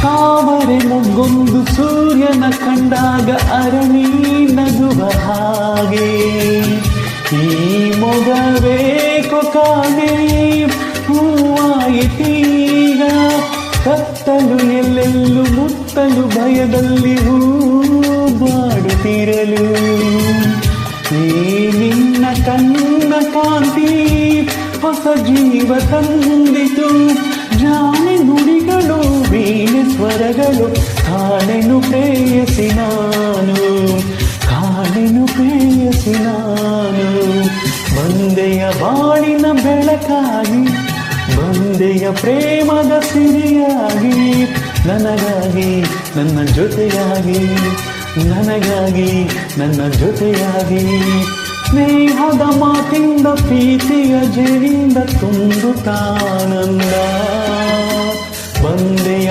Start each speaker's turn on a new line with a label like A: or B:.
A: ತಾವರೆ ನಂಗೊಂದು ಸೂರ್ಯನ ಕಂಡಾಗ ಅರಣಿ ನಗುವ ಹಾಗೆ ಈ ಮೊಗವೇಕೋ ಕಾಗೆ ಹೂವಾಯಿತೀಗ ಕತ್ತಲು ಎಲ್ಲೆಲ್ಲೂ ಮುತ್ತಲು ಭಯದಲ್ಲಿ ಹೂ ಬಾಡುತ್ತಿರಲು ಈ ನಿನ್ನ ಕಣ್ಣ ಕಾಂತಿ ಹೊಸ ಜೀವ ತಂದಿತು ಜಾಣೆ ನುಡಿಗಳು ವೀಣೆ ಸ್ವರಗಳು ಕಾಣೆನು ಪ್ರೇಯಸಿ ನಾನು ಕಾಣೆನು ಪ್ರೇಯಸಿ ನಾನು ಬಂದೆಯ ಬಾಳಿನ ಬೆಳಕಾಗಿ ಬಂದೆಯ ಪ್ರೇಮದ ಸಿರಿಯಾಗಿ ನನಗಾಗಿ ನನ್ನ ಜೊತೆಯಾಗಿ ನನಗಾಗಿ ನನ್ನ ಜೊತೆಯಾಗಿ ಸ್ನೇಹದ ಮಾತಿಂದ ಪ್ರೀತಿಯ ಜೇನಿಂದ ತುಂಬುತ್ತಾನಂದ ಬಂದೆಯ